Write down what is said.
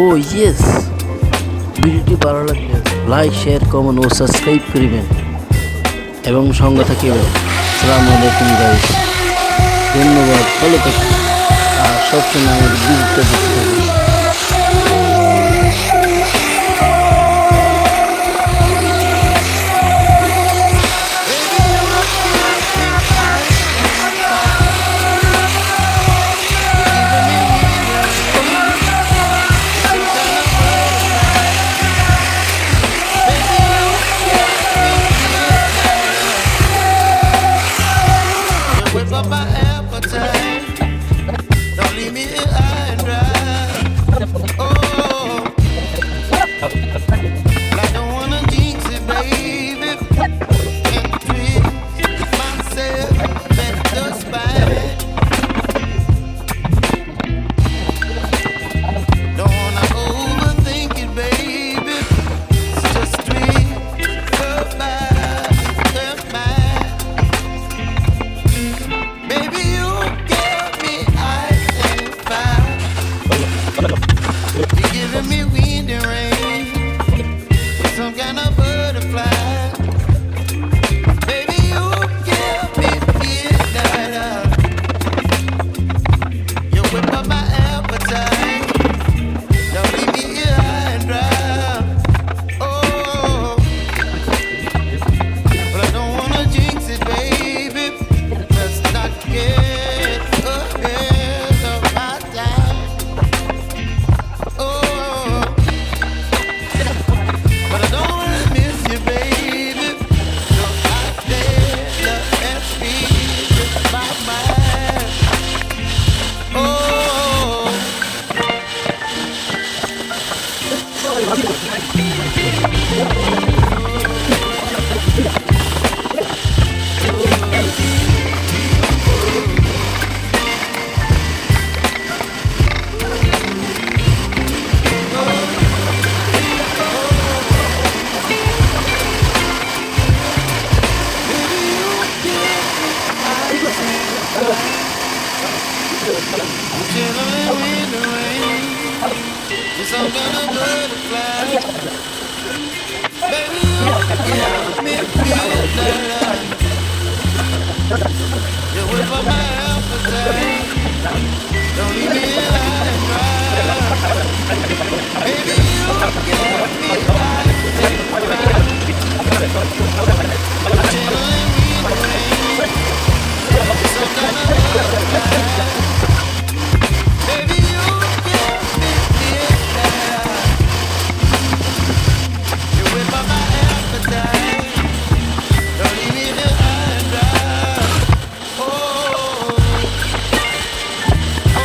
ও yes, ভিডিওটি ভালো লাগলে লাইক শেয়ার কমেন্ট ও সাবস্ক্রাইব করিবেন এবং সঙ্গে থাকিবেন। আসসালামু আলাইকুম গাইস, ধন্যবাদ, ভালো থাকুন আর সবসময় আমাদের ভিডিওটা দেখতে থাকুন। Whip up my appetite. Don't leave me here high and dry. Oh, I don't wanna jinx it, baby. Can't twist myself at the spine. Don't wanna overthink it, baby. It's just twist her mind. Baby, you give me ice and fire. You're giving me wind and rain, some kind of butterfly. Baby, you give me midnight. You whip up my appetite. Don't leave me here high and dry. Oh, but I don't wanna jinx it, baby. Let's not get ahead of my time. Oh, but I don't wanna miss you, baby. You're out there, and speed with my mind. Oh. Chilling in the rain, you're some kind of butterfly. Baby, you give me midnight. You whip up my appetite. Don't leave me high and dry. Baby, you give me ice and fire. Chilling in the rain, you're some kind of butterfly. Baby, you give me midnight. You whip up my appetite. Don't leave me here high and dry. Oh, oh,